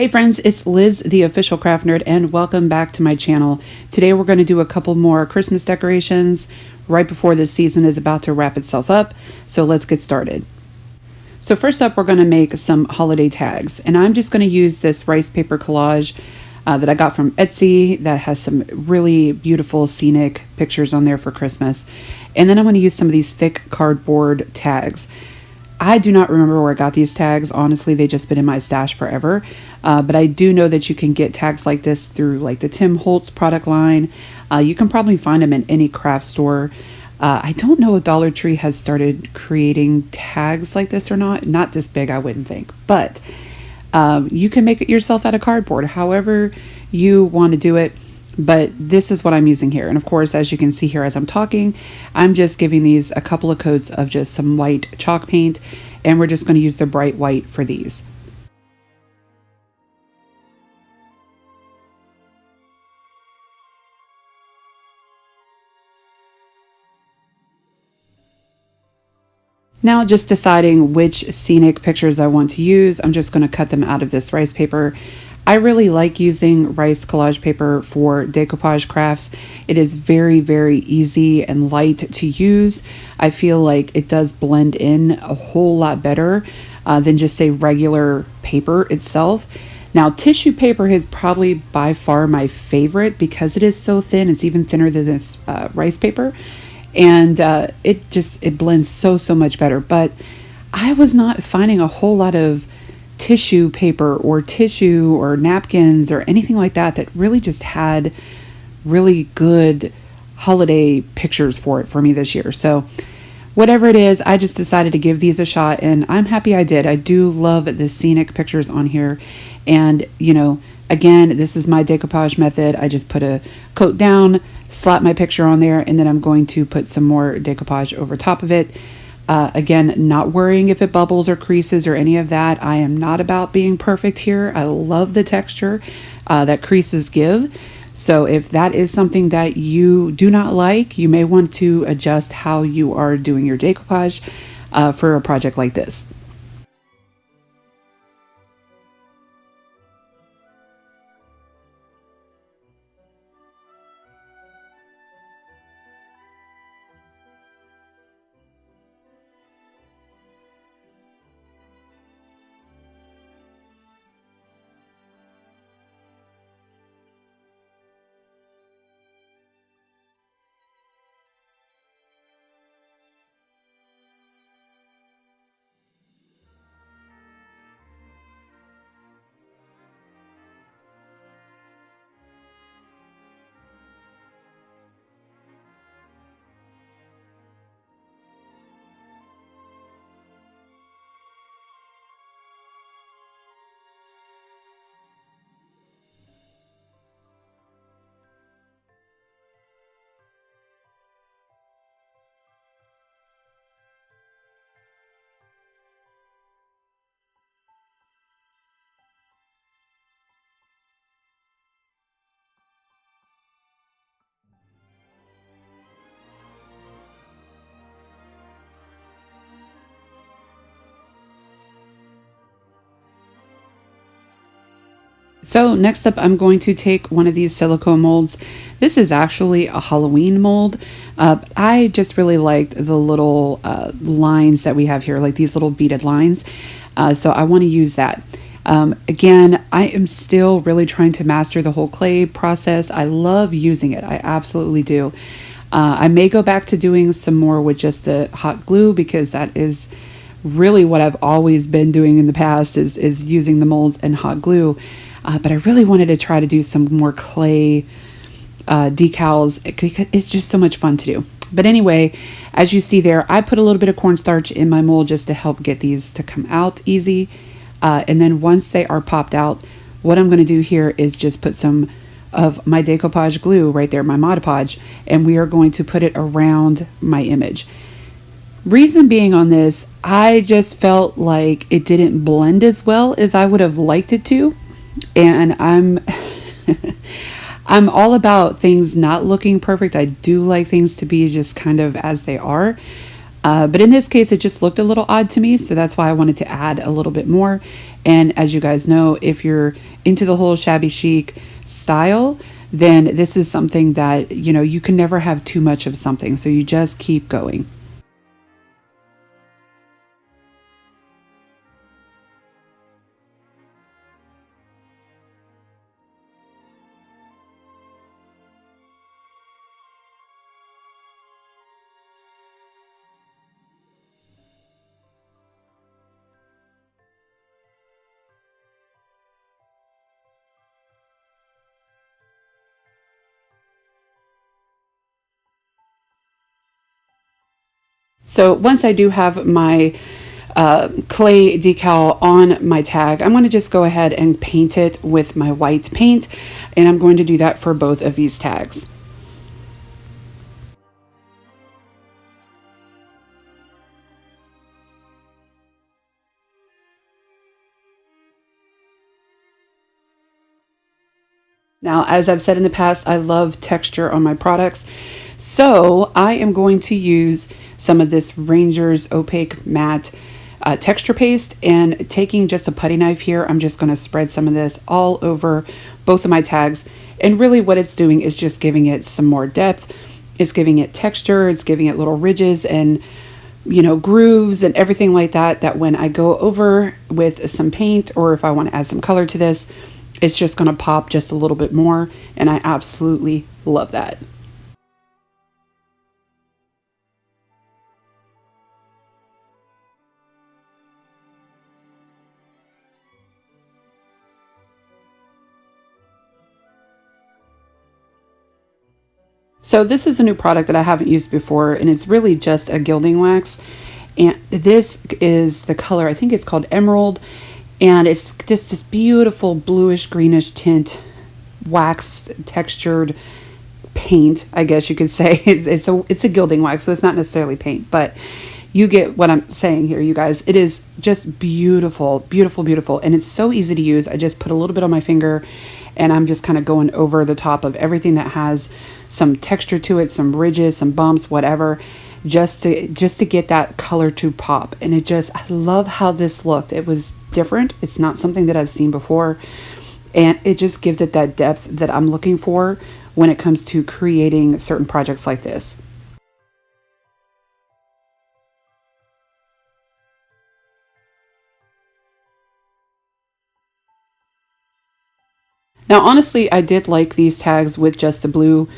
Hey friends, it's Liz, the official craft nerd, and welcome back to my channel. Today we're going to do a couple more Christmas decorations right before this season is about to wrap itself up, so let's get started. So first up, we're going to make some holiday tags, and I'm just going to use this rice paper collage that I got from Etsy that has some really beautiful scenic pictures on there for Christmas. And then I'm going to use some of these thick cardboard tags. I do not remember where I got these tags. Honestly, they've just been in my stash forever. But I do know that you can get tags like this through like the Tim Holtz product line. You can probably find them in any craft store. I don't know if Dollar Tree has started creating tags like this or not. Not this big, I wouldn't think. But you can make it yourself out of cardboard, however you want to do it. But this is what I'm using here. And of course, as you can see here as I'm talking, I'm just giving these a couple of coats of just some white chalk paint. And we're just going to use the bright white for these. Now just deciding which scenic pictures I want to use, I'm just going to cut them out of this rice paper. I really like using rice collage paper for decoupage crafts. It is very, very easy and light to use. I feel like it does blend in a whole lot better than just say regular paper itself. Now tissue paper is probably by far my favorite because it is so thin. It's even thinner than this rice paper. And it blends so much better. But I was not finding a whole lot of tissue paper or tissue or napkins or anything like that that really just had really good holiday pictures for me this year. So whatever it is, I just decided to give these a shot, and I'm happy I did. I do love the scenic pictures on here. And you know, again, this is my decoupage method. I just put a coat down, slap my picture on there, and then I'm going to put some more decoupage over top of it. Again, not worrying if it bubbles or creases or any of that. I am not about being perfect here. I love the texture that creases give. So if that is something that you do not like, you may want to adjust how you are doing your decoupage for a project like this. So next up, I'm going to take one of these silicone molds. This is actually a Halloween mold. I just really liked the little lines that we have here, like these little beaded lines. So I want to use that. Again, I am still really trying to master the whole clay process. I love using it. I absolutely do. I may go back to doing some more with just the hot glue because that is really what I've always been doing in the past is using the molds and hot glue. But I really wanted to try to do some more clay decals. It's just so much fun to do. But anyway, as you see there, I put a little bit of cornstarch in my mold just to help get these to come out easy. And then once they are popped out, what I'm going to do here is just put some of my decoupage glue right there, my Mod Podge, and we are going to put it around my image. Reason being on this, I just felt like it didn't blend as well as I would have liked it to. And I'm I'm all about things not looking perfect. I do like things to be just kind of as they are. But in this case, it just looked a little odd to me, so that's why I wanted to add a little bit more. And as you guys know, if you're into the whole shabby chic style, then this is something that, you know, you can never have too much of something, so you just keep going. So once I do have my clay decal on my tag, I'm going to just go ahead and paint it with my white paint, and I'm going to do that for both of these tags. Now, as I've said in the past, I love texture on my products. So I am going to use some of this Ranger's Opaque Matte texture paste, and taking just a putty knife here, I'm just going to spread some of this all over both of my tags. And really what it's doing is just giving it some more depth. It's giving it texture. It's giving it little ridges and, you know, grooves and everything like that, that when I go over with some paint, or if I want to add some color to this, it's just going to pop just a little bit more. And I absolutely love that. So this is a new product that I haven't used before, and it's really just a gilding wax. And this is the color, I think it's called Emerald, and it's just this beautiful bluish greenish tint, wax textured paint, I guess you could say. It's a gilding wax, so it's not necessarily paint, but you get what I'm saying here, you guys. It is just beautiful, beautiful, beautiful, and it's so easy to use. I just put a little bit on my finger, and I'm just kind of going over the top of everything that has some texture to it, some ridges, some bumps, whatever, just to get that color to pop. And it just, I love how this looked. It was different. It's not something that I've seen before, and it just gives it that depth that I'm looking for when it comes to creating certain projects like this. Now, honestly, I did like these tags with just the blue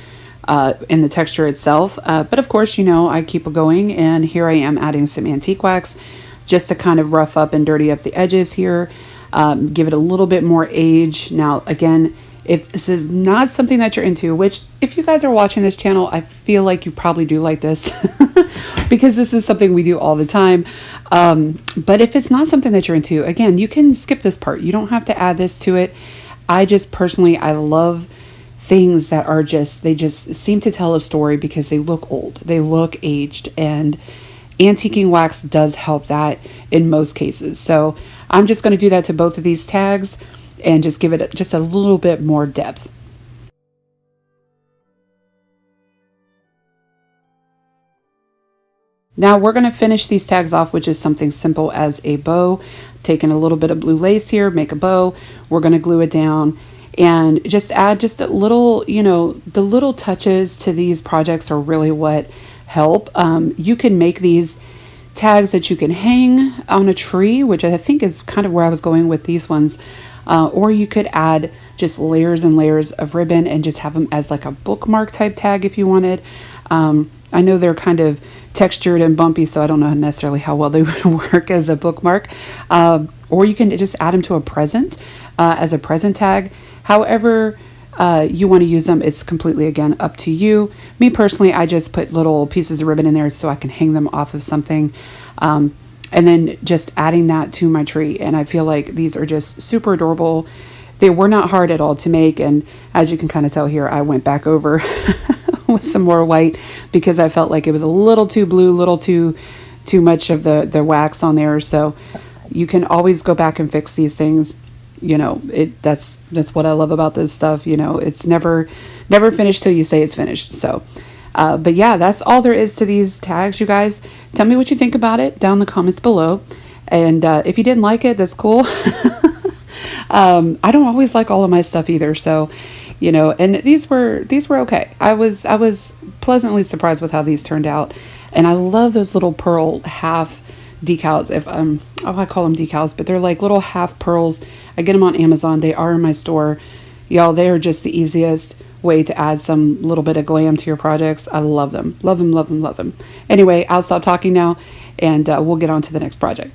in the texture itself. But of course, you know, I keep going, and here I am adding some antique wax just to kind of rough up and dirty up the edges here, give it a little bit more age. Now, again, if this is not something that you're into, which if you guys are watching this channel, I feel like you probably do like this because this is something we do all the time. But if it's not something that you're into, again, you can skip this part. You don't have to add this to it. I just personally, I love things that are just, they just seem to tell a story because they look old, they look aged, and antiquing wax does help that in most cases. So I'm just going to do that to both of these tags and just give it just a little bit more depth. Now we're going to finish these tags off, which is something simple as a bow. Taking a little bit of blue lace here, make a bow. We're going to glue it down and just add just a little, you know, the little touches to these projects are really what help. You can make these tags that you can hang on a tree, which I think is kind of where I was going with these ones. Or you could add just layers and layers of ribbon and just have them as like a bookmark type tag if you wanted. I know they're kind of textured and bumpy, so I don't know necessarily how well they would work as a bookmark. Or you can just add them to a present as a present tag. However you want to use them, it's completely, again, up to you. Me personally, I just put little pieces of ribbon in there so I can hang them off of something. And then just adding that to my tree. And I feel like these are just super adorable. They were not hard at all to make. And as you can kind of tell here, I went back over with some more white because I felt like it was a little too blue, a little too much of the wax on there. So you can always go back and fix these things. You know, that's what I love about this stuff. You know, it's never finished till you say it's finished. So But yeah, that's all there is to these tags, you guys. Tell me what you think about it down in the comments below. And if you didn't like it, that's cool. I don't always like all of my stuff either, so and these were okay. I was pleasantly surprised with how these turned out, and I love those little pearl half decals. If oh, I call them decals, but they're like little half pearls. I get them on Amazon. They are in my store, y'all. They are just the easiest way to add some little bit of glam to your projects. I love them, love them, love them, love them. Anyway, I'll stop talking now, and we'll get on to the next project.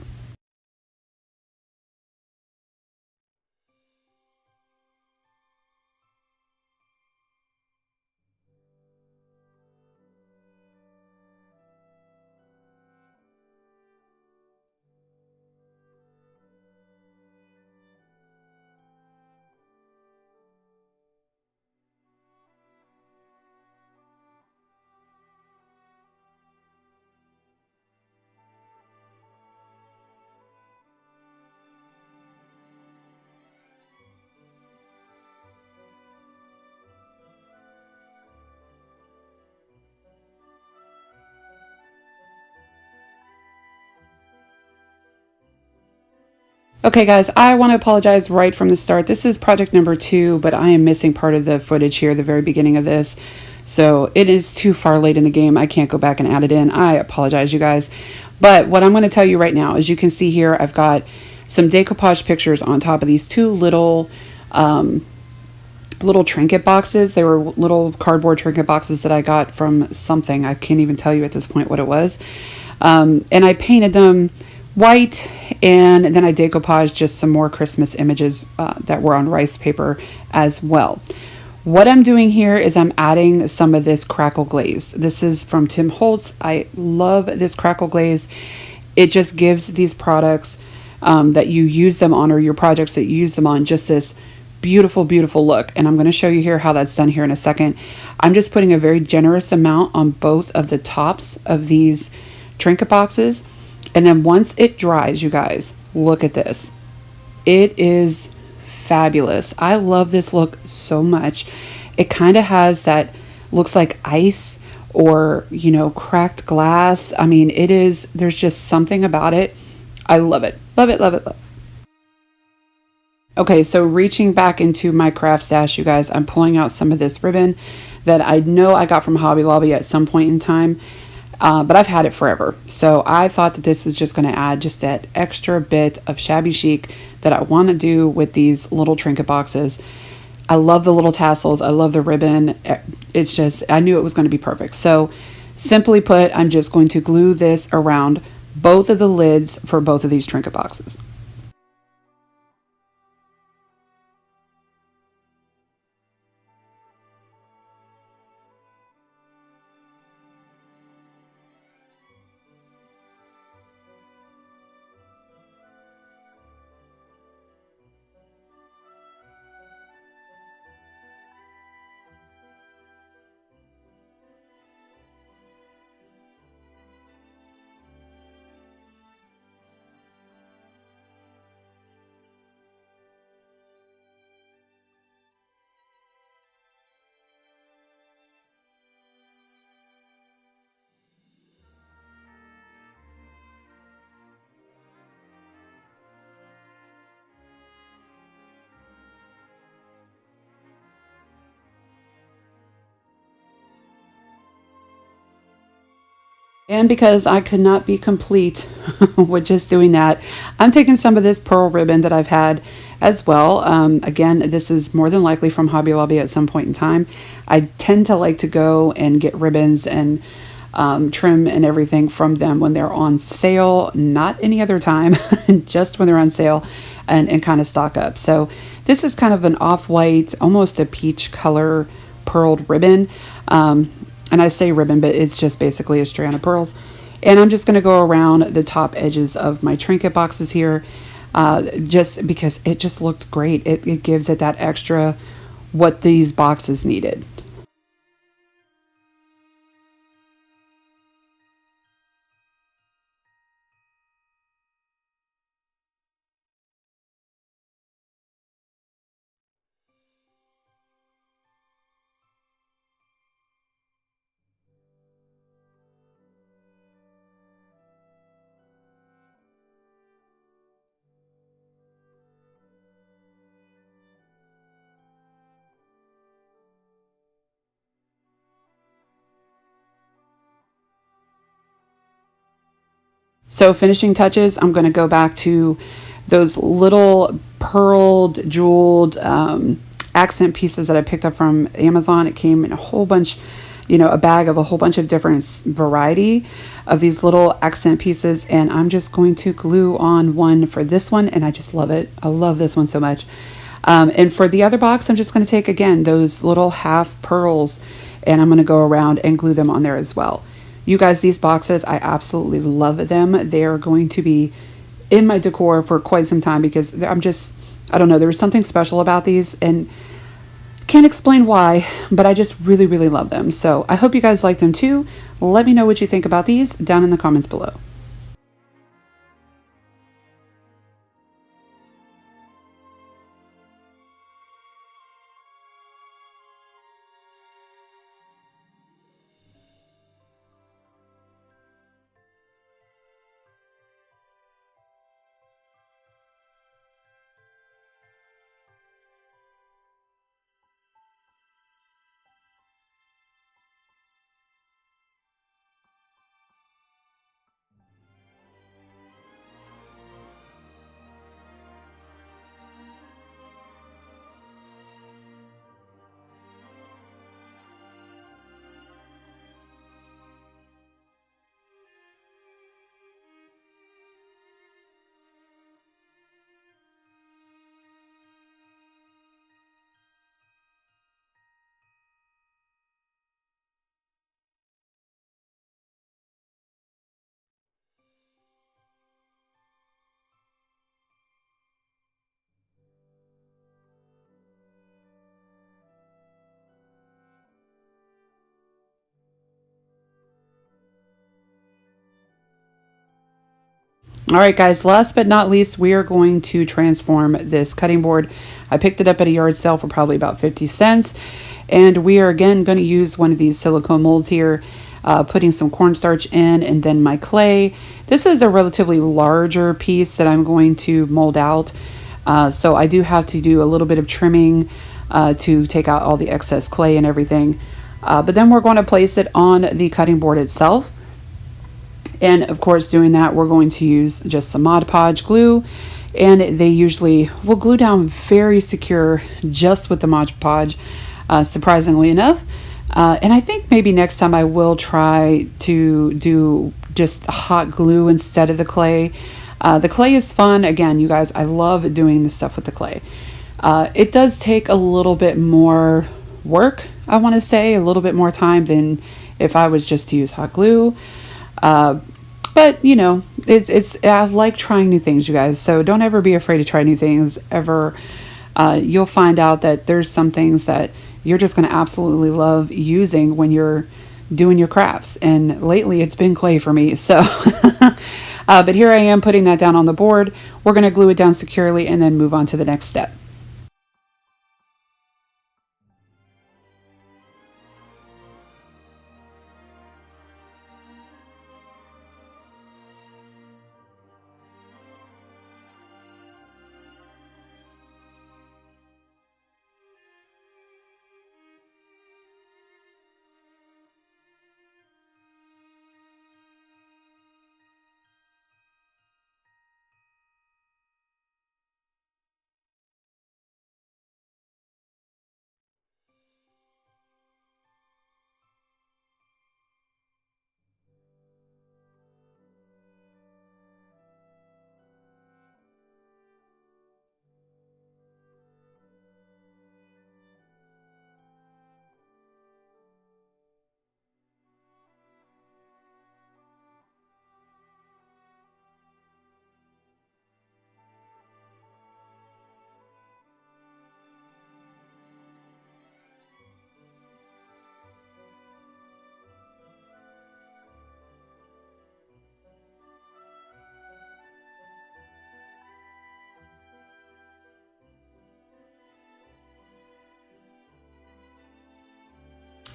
Okay, guys, I want to apologize right from the start. This is project number 2, but I am missing part of the footage here, the very beginning of this. So it is too far late in the game. I can't go back and add it in. I apologize, you guys. But what I'm going to tell you right now, as you can see here, I've got some decoupage pictures on top of these two little trinket boxes. They were little cardboard trinket boxes that I got from something. I can't even tell you at this point what it was. And I painted them white, and then I decoupaged just some more Christmas images that were on rice paper as well. What I'm doing here is I'm adding some of this crackle glaze. This is from Tim Holtz. I love this crackle glaze. It just gives these products that you use them on, or your projects that you use them on, just this beautiful, beautiful look. And I'm going to show you here how that's done here in a second. I'm just putting a very generous amount on both of the tops of these trinket boxes. And then once it dries, you guys, look at this. It is fabulous. I love this look so much. It kind of has that, looks like ice or, cracked glass. I mean, there's just something about it. I love it. Love it, love it, love it. Okay, so reaching back into my craft stash, you guys, I'm pulling out some of this ribbon that I know I got from Hobby Lobby at some point in time, but I've had it forever. So I thought that this was just going to add just that extra bit of shabby chic that I want to do with these little trinket boxes. I love the little tassels. I love the ribbon. It's just, I knew it was going to be perfect. So simply put, I'm just going to glue this around both of the lids for both of these trinket boxes. And because I could not be complete with just doing that, I'm taking some of this pearl ribbon that I've had as well. Again, this is more than likely from Hobby Lobby at some point in time. I tend to like to go and get ribbons and trim and everything from them when they're on sale, not any other time, just when they're on sale, and kind of stock up. So this is kind of an off-white, almost a peach color pearled ribbon. And I say ribbon, but it's just basically a strand of pearls. And I'm just going to go around the top edges of my trinket boxes here, just because it just looked great. It gives it that extra what these boxes needed. So finishing touches, I'm going to go back to those little pearled, jeweled accent pieces that I picked up from Amazon. It came in a whole bunch, a bag of a whole bunch of different variety of these little accent pieces. And I'm just going to glue on one for this one. And I just love it. I love this one so much. And for the other box, I'm just going to take, again, those little half pearls, and I'm going to go around and glue them on there as well. You guys, these boxes, I absolutely love them. They are going to be in my decor for quite some time because I don't know, there was something special about these, and can't explain why, but I just really, really love them. So I hope you guys like them too. Let me know what you think about these down in the comments below. All right, guys, last but not least, we are going to transform this cutting board. I picked it up at a yard sale for probably about 50 cents. And we are, again, going to use one of these silicone molds here, putting some cornstarch in and then my clay. This is a relatively larger piece that I'm going to mold out. So I do have to do a little bit of trimming to take out all the excess clay and everything. But then we're going to place it on the cutting board itself. And of course, doing that, we're going to use just some Mod Podge glue, and they usually will glue down very secure just with the Mod Podge, surprisingly enough. And I think maybe next time I will try to do just hot glue instead of the clay. The clay is fun. Again, you guys, I love doing this stuff with the clay. It does take a little bit more work, I want to say, a little bit more time than if I was just to use hot glue. But it's I like trying new things, you guys. So don't ever be afraid to try new things ever. You'll find out that there's some things that you're just going to absolutely love using when you're doing your crafts. And lately it's been clay for me. So, but here I am putting that down on the board. We're going to glue it down securely and then move on to the next step.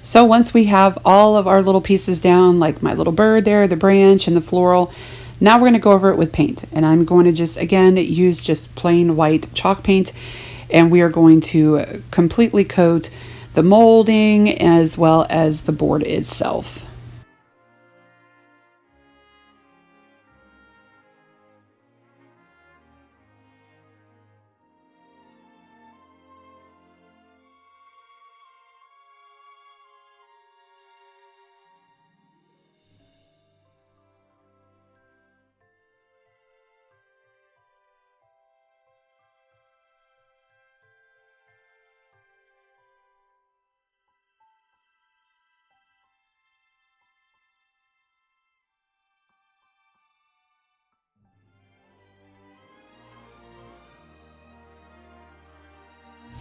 So once we have all of our little pieces down, like my little bird there, the branch and the floral, now we're going to go over it with paint. And I'm going to just, again, use just plain white chalk paint. And we are going to completely coat the molding as well as the board itself.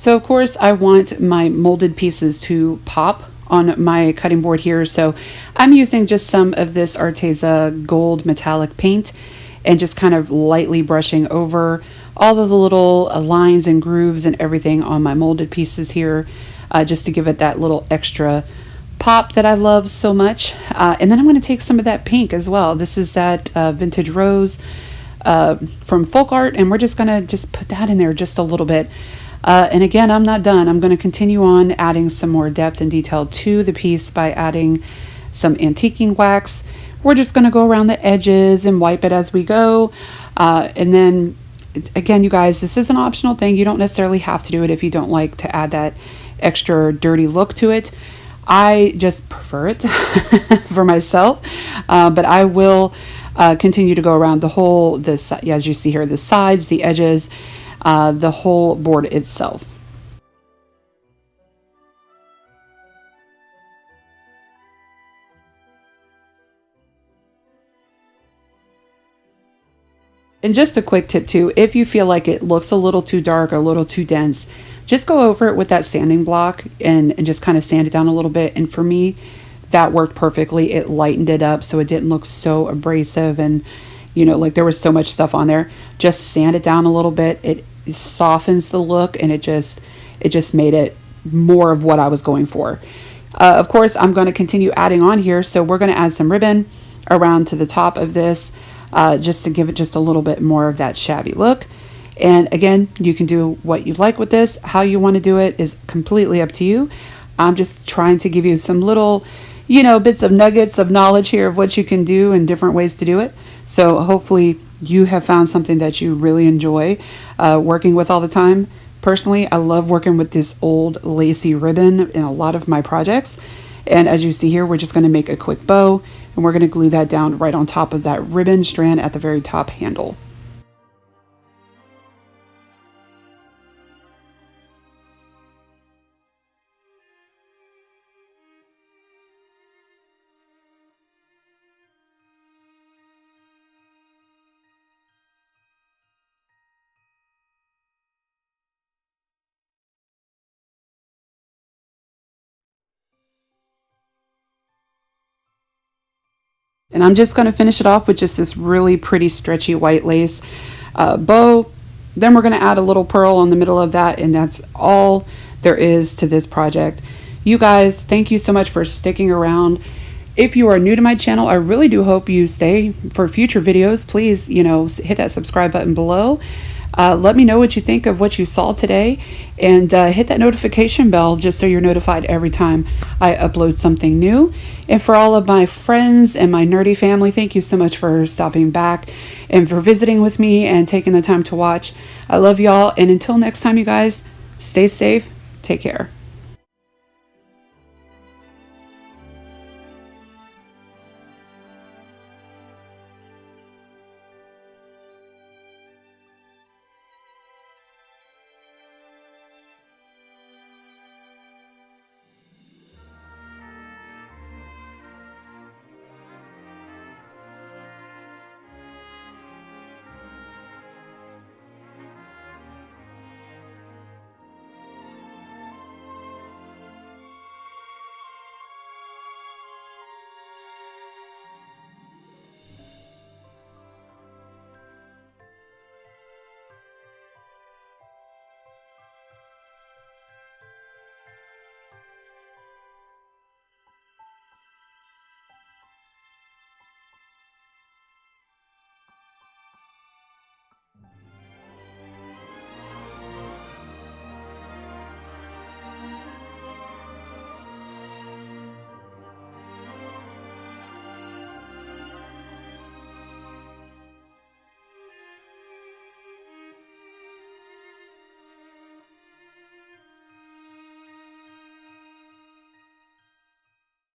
So of course I want my molded pieces to pop on my cutting board here. So I'm using just some of this Arteza gold metallic paint and just kind of lightly brushing over all of the little lines and grooves and everything on my molded pieces here, just to give it that little extra pop that I love so much. And then I'm going to take some of that pink as well. This is that vintage rose from Folk Art, and we're just going to just put that in there just a little bit. And again, I'm not done. I'm going to continue on adding some more depth and detail to the piece by adding some antiquing wax. We're just going to go around the edges and wipe it as we go. And then again, you guys, this is an optional thing. You don't necessarily have to do it if you don't like to add that extra dirty look to it. I just prefer it for myself, but I will continue to go around the whole, this, as you see here, the sides, the edges, the whole board itself. And just a quick tip too, if you feel like it looks a little too dark or a little too dense, just go over it with that sanding block and just kind of sand it down a little bit. And for me, that worked perfectly. It lightened it up so it didn't look so abrasive and, you know, like there was so much stuff on there. Just sand it down a little bit. It softens the look, and it just made it more of what I was going for. Of course, I'm going to continue adding on here. So we're going to add some ribbon around to the top of this, just to give it just a little bit more of that shabby look. And again, you can do what you like with this. How you want to do it is completely up to you. I'm just trying to give you some little, you know, bits of nuggets of knowledge here of what you can do and different ways to do it. So hopefully you have found something that you really enjoy working with all the time. Personally, I love working with this old lacy ribbon in a lot of my projects. And as you see here, we're just going to make a quick bow, and we're going to glue that down right on top of that ribbon strand at the very top handle. And I'm just going to finish it off with just this really pretty stretchy white lace bow. Then we're going to add a little pearl on the middle of that, and that's all there is to this project. You guys, thank you so much for sticking around. If you are new to my channel, I really do hope you stay for future videos. Please, you know, hit that subscribe button below. Let me know what you think of what you saw today, and hit that notification bell just so you're notified every time I upload something new. And for all of my friends and my nerdy family, thank you so much for stopping back and for visiting with me and taking the time to watch. I love y'all, and until next time, you guys, stay safe, take care.